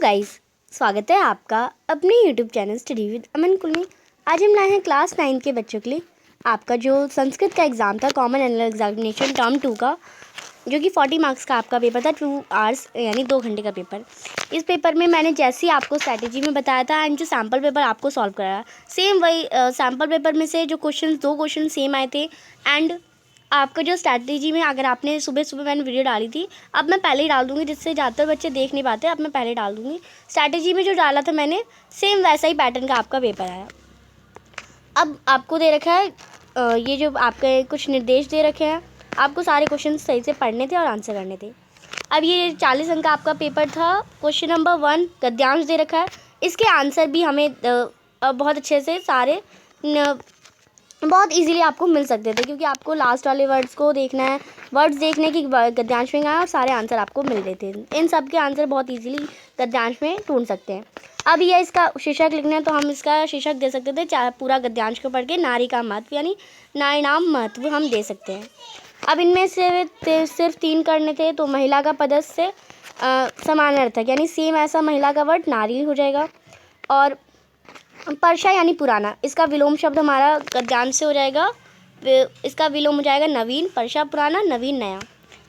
Guys, स्वागत है आपका अपने यूट्यूब चैनल स्टडी विद अमन कुल में। आज हम लाए हैं क्लास 9 के बच्चों के लिए आपका जो संस्कृत का एग्ज़ाम था, कॉमन एनुअल एग्जामिनेशन टर्म 2 का, जो कि 40 मार्क्स का आपका पेपर था, 2 आवर्स यानी 2 घंटे का पेपर। इस पेपर में मैंने जैसे ही आपको स्ट्रैटेजी में बताया था एंड जो सैम्पल पेपर आपको सॉल्व कराया, सेम वही सैम्पल पेपर में से जो क्वेश्चन 2 क्वेश्चन सेम आए थे। एंड आपका जो स्ट्रैटेजी में अगर आपने सुबह मैंने वीडियो डाली थी, अब मैं पहले ही डाल दूँगी, जिससे ज़्यादातर बच्चे देख नहीं पाते। अब मैं पहले डाल दूँगी। स्ट्रैटेजी में जो डाला था मैंने, सेम वैसा ही पैटर्न का आपका पेपर आया। अब आपको दे रखा है ये जो आपके कुछ निर्देश दे रखे हैं, आपको सारे क्वेश्चन सही से पढ़ने थे और आंसर करने थे। अब ये 40 अंक का आपका पेपर था। क्वेश्चन नंबर 1 गद्यांश दे रखा है। इसके आंसर भी हमें बहुत अच्छे से सारे बहुत इजीली आपको मिल सकते थे, क्योंकि आपको लास्ट वाले वर्ड्स को देखना है, वर्ड्स देखने की गद्यांश में आया और सारे आंसर आपको मिल रहे थे। इन सब के आंसर बहुत इजीली गद्यांश में ढूंढ सकते हैं। अब ये इसका शीर्षक लिखना है, तो हम इसका शीर्षक दे सकते थे, चाहे पूरा गद्यांश को पढ़ के नारी का महत्व यानी नारी नाम महत्व हम दे सकते हैं। अब इनमें से सिर्फ 3 करने थे, तो महिला का पदस्थ से समानार्थक यानी सेम ऐसा महिला का वर्ड नारी हो जाएगा। और परशा यानी पुराना, इसका विलोम शब्द हमारा गद्यांश से हो जाएगा। इसका विलोम हो जाएगा नवीन, परशा पुराना, नवीन नया।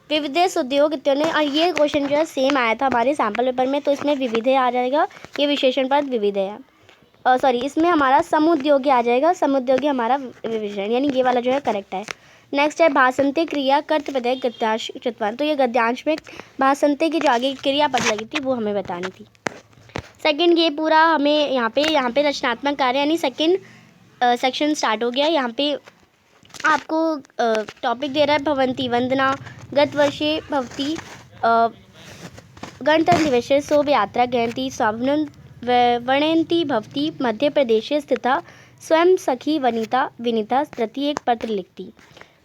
विविधेश उद्योग इत्यादि। और ये क्वेश्चन जो है सेम आया था हमारे सैम्पल पेपर में, तो इसमें विविधे आ जाएगा, ये विशेषण पद विविधे है। सॉरी, इसमें हमारा समुद्योगी आ जाएगा, समुद्योगी हमारा विशेषण, यानी ये वाला जो है करेक्ट है। नेक्स्ट है भाषंते क्रिया कर्तपद गद्यांश कृतवान। तो ये गद्यांश में भाषंते की जो आगे क्रियापद लगी थी वो हमें बतानी थी। सेकंड, ये पूरा हमें यहाँ पे रचनात्मक कार्य यानी सेकंड सेक्शन स्टार्ट हो गया। यहाँ पे आपको टॉपिक दे रहा है भवंती वंदना गत वर्षे भवती गणतंत्र दिवसे शोभ यात्रा गयंती स्वाभन वर्णयंती भवती मध्य प्रदेशे स्थिता स्वयं सखी वनिता विनीता प्रति एक पत्र लिखती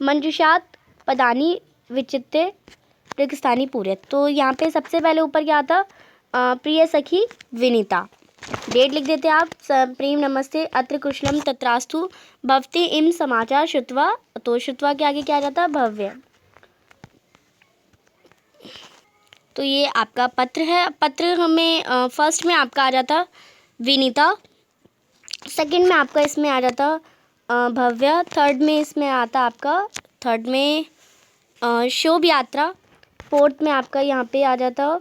मंजुषात पदानी विचित्य रिक्तस्थानी पूरे। तो यहाँ पे सबसे पहले ऊपर क्या आता, प्रिय सखी विनीता, डेट लिख देते आप, प्रेम नमस्ते अत्र कुशलम तत्रास्तु भवते इम समाचार श्रुत्वा। तो श्रुत्वा के आगे क्या जाता है, भव्य। तो ये आपका पत्र है। पत्र हमें फर्स्ट में आपका आ जाता विनीता, सेकंड में आपका इसमें आ जाता भव्य, थर्ड में इसमें आता आपका थर्ड में शोभ यात्रा, फोर्थ में आपका यहाँ पे आ जाता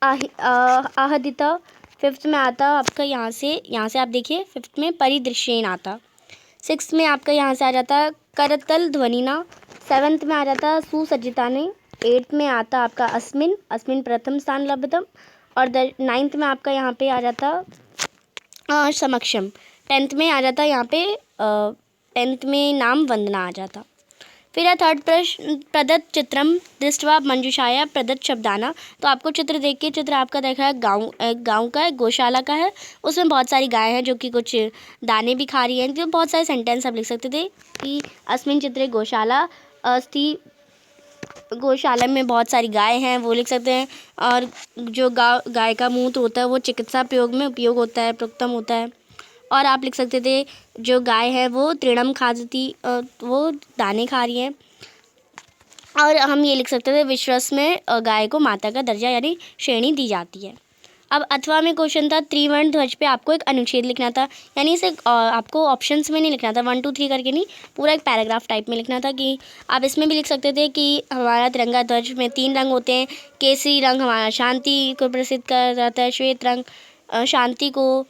आहदिता, फिफ्थ में आता आपका यहाँ से आप देखिए फिफ्थ में परिदृश्येन आता, सिक्स्थ में आपका यहाँ से आ जाता करतल ध्वनिना, सेवन्थ में आ जाता सुसज्जिता ने, एट्थ में आता आपका अस्मिन प्रथम स्थान लब्धम, और 9th में आपका यहाँ पे आ जाता समक्षम, 10th में आ जाता यहाँ पे 10th में नाम वंदना आ जाता। फिर है थर्ड प्रश्न, प्रदत्त चित्रम दृष्ट्वा मंजुषाया प्रदत्त शब्दाना। तो आपको चित्र देख के, चित्र आपका देखा है गांव का है, गौशाला का है, उसमें बहुत सारी गायें हैं जो कि कुछ दाने भी खा रही हैं। तो बहुत सारे सेंटेंस आप लिख सकते थे कि अस्मिन चित्रे गौशाला अस्ति, गौशाला में बहुत सारी गाय हैं, वो लिख सकते हैं। और जो गाय का मूत्र होता है वो चिकित्सा प्रयोग में उपयोग होता है, प्रोक्तम होता है। और आप लिख सकते थे जो गाय है वो तृणम खादती, वो दाने खा रही हैं। और हम ये लिख सकते थे विश्वास में गाय को माता का दर्जा यानी श्रेणी दी जाती है। अब अथवा में क्वेश्चन था त्रिवर्ण ध्वज पे आपको एक अनुच्छेद लिखना था, यानी इसे आपको ऑप्शंस में नहीं लिखना था, 1 2 3 करके नहीं, पूरा एक पैराग्राफ टाइप में लिखना था। कि आप इसमें भी लिख सकते थे कि हमारा तिरंगा ध्वज में 3 रंग होते हैं, केसरी रंग हमारा शांति को प्रसिद्ध कर जाता है, श्वेत रंग शांति को,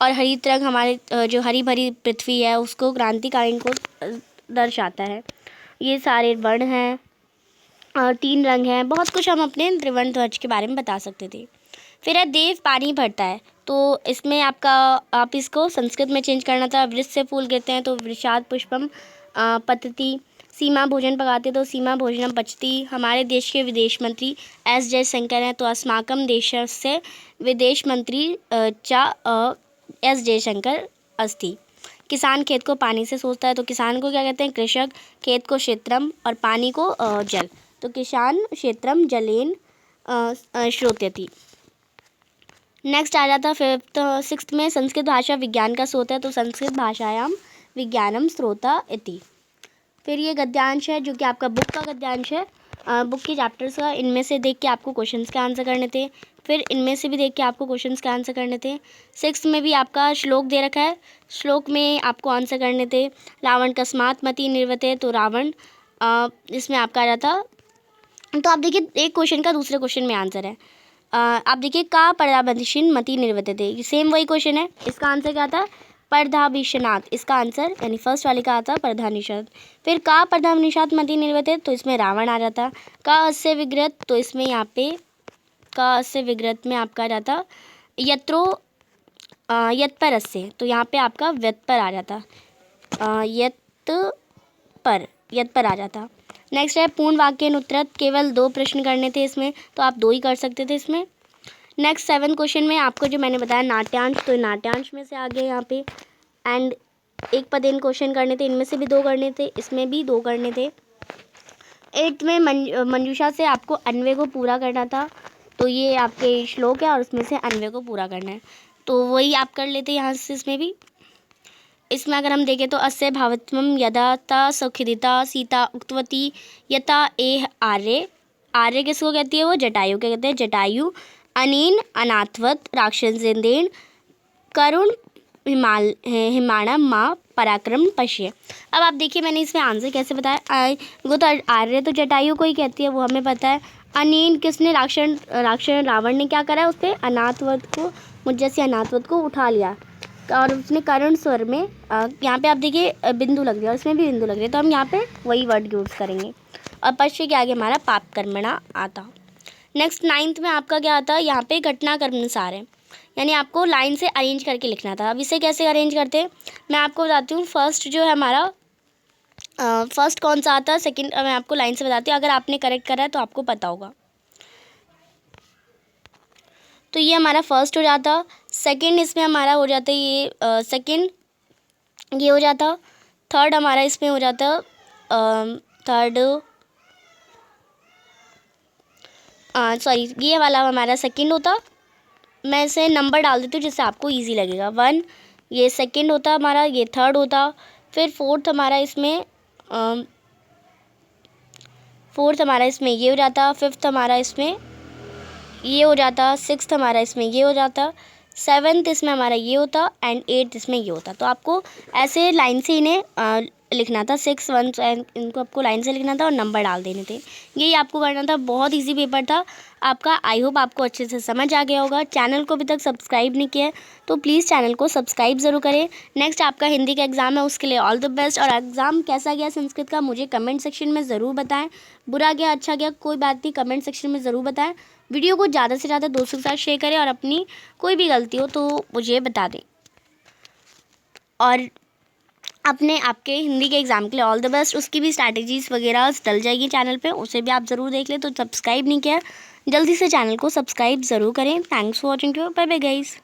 और हरित रंग हमारे जो हरी भरी पृथ्वी है उसको, क्रांतिकारियों को दर्शाता है। ये सारे वर्ण हैं और 3 रंग हैं, बहुत कुछ हम अपने त्रिवर्ण ध्वज के बारे में बता सकते थे। फिर है देव पानी भरता है। तो इसमें आप इसको संस्कृत में चेंज करना था। वृक्ष से फूल गिरते हैं तो वृषाद पुष्पम पतति, सीमा भोजन पकाते तो सीमा भोजनम पचती। हमारे देश के विदेश मंत्री एस जयशंकर हैं, तो अस्माकम देशस्य विदेश मंत्री चा एस जयशंकर अस्ति। किसान खेत को पानी से सोचता है, तो किसान को क्या कहते हैं, कृषक, खेत को क्षेत्रम और पानी को जल, तो किसान क्षेत्रम जलेन श्रोत्यति। नेक्स्ट आ जाता फिफ्थ सिक्स्थ में संस्कृत भाषा विज्ञान का स्रोत है, तो संस्कृत भाषायाम विज्ञानम स्रोता इति। फिर ये गद्यांश है जो कि आपका बुक का गद्यांश है, बुक के चैप्टर्स का, इनमें से देख के आपको क्वेश्चंस के आंसर करने थे। फिर इनमें से भी देख के आपको क्वेश्चंस का आंसर करने थे। 6 में भी आपका श्लोक दे रखा है, श्लोक में आपको आंसर करने थे। रावण कस्मात् मति निर्वते, तो रावण इसमें आपका आ रहा था। तो आप देखिए एक क्वेश्चन का दूसरे क्वेश्चन में आंसर है। आप देखिए का पर्दाभीषण मति निर्वर्तते, सेम वही क्वेश्चन है। इसका आंसर क्या था? पर्दाभीषणात्, इसका आंसर यानी फर्स्ट वाले का आता पर्दानिषाद। फिर का पर्दानिषाद मति निर्वर्तते, तो इसमें रावण आ जाता। का अस्य विग्रत, तो इसमें यहाँ पे का अस्य विग्रत में आपका आ जाता यत्रो यत्पर अस्य, तो यहाँ पे आपका व्यत्पर आ जाता, यत्पर आ जाता। नेक्स्ट है पूर्ण वाक्य उत्तरत, केवल 2 प्रश्न करने थे इसमें, तो आप 2 ही कर सकते थे इसमें। नेक्स्ट 7 क्वेश्चन में आपको जो मैंने बताया नाट्यांश, तो नाट्यांश में से आ गया यहाँ पे। एंड एक पदेन क्वेश्चन करने थे, इनमें से भी 2 करने थे, इसमें भी 2 करने थे। 8 में मंजूषा से आपको अन्वय को पूरा करना था, तो ये आपके श्लोक है और उसमें से अन्वय को पूरा करना है, तो वही आप कर लेते यहाँ से। इसमें भी इसमें अगर हम देखें तो अस्य भावत्वम यदा ता सुखिदिता सीता उक्तवती यथा एह आर्य, आर्य किसको कहती है? वो जटायु के कहते हैं। जटायु अनेन अनाथवत राक्षसेंदेन करुण हिमाणम माँ पराक्रम पश्य। अब आप देखिए मैंने इसमें आंसर कैसे बताया। वो तो आर्य तो जटायु को ही कहती है, वो हमें पता है। अनेन किसने? राक्षस रावण ने क्या करा? उस पर अनाथवत को, मुझ जैसे अनाथवत को उठा लिया और उसने करुण स्वर में, यहाँ पे आप देखिए बिंदु लग रही है और इसमें भी बिंदु लग रही है, तो हम यहाँ पे वही वर्ड यूज़ करेंगे। और पश्य के आगे हमारा पाप कर्मणा आता। नेक्स्ट 9th में आपका क्या आता है? यहाँ पे घटना कर्मनुसार है, यानी आपको लाइन से अरेंज करके लिखना था। अब इसे कैसे अरेंज करते हैं मैं आपको बताती हूँ। फर्स्ट जो है हमारा फर्स्ट कौन सा आता है, सेकेंड मैं आपको लाइन से बताती हूँ। अगर आपने करेक्ट करा है तो आपको पता होगा। तो ये हमारा फर्स्ट हो जाता। सेकंड इसमें हमारा हो जाता है ये सेकंड, ये हो जाता। थर्ड हमारा इसमें हो जाता थर्ड, सॉरी ये वाला हमारा सेकंड होता। मैं इसे नंबर डाल देती हूँ जिससे आपको इजी लगेगा। 1 ये सेकंड होता हमारा, ये थर्ड होता। फिर फोर्थ हमारा इसमें ये हो जाता। फिफ्थ हमारा इसमें ये हो जाता। 6th हमारा इसमें ये हो जाता। 7th इसमें हमारा ये होता एंड 8th इसमें ये होता। तो आपको ऐसे लाइन से इन्हें लिखना था। 6 1 इनको आपको लाइन से लिखना था और नंबर डाल देने थे। यही आपको करना था। बहुत इजी पेपर था आपका। आई होप आपको अच्छे से समझ आ गया होगा। चैनल को अभी तक सब्सक्राइब नहीं किया है तो प्लीज़ चैनल को सब्सक्राइब ज़रूर करें। नेक्स्ट आपका हिंदी का एग्ज़ाम है, उसके लिए ऑल द बेस्ट। और एग्ज़ाम कैसा गया संस्कृत का मुझे कमेंट सेक्शन में ज़रूर बताएं। बुरा गया अच्छा गया कोई बात नहीं, कमेंट सेक्शन में ज़रूर बताएं। वीडियो को ज़्यादा से ज़्यादा दोस्तों के साथ शेयर करें और अपनी कोई भी गलती हो तो मुझे बता दें। और अपने आपके हिंदी के एग्ज़ाम के लिए ऑल द बेस्ट। उसकी भी स्ट्रैटेजीज़ वगैरह डल जाएगी चैनल पे, उसे भी आप ज़रूर देख लें। तो सब्सक्राइब नहीं किया जल्दी से चैनल को सब्सक्राइब ज़रूर करें। Thanks for watching. Bye bye guys.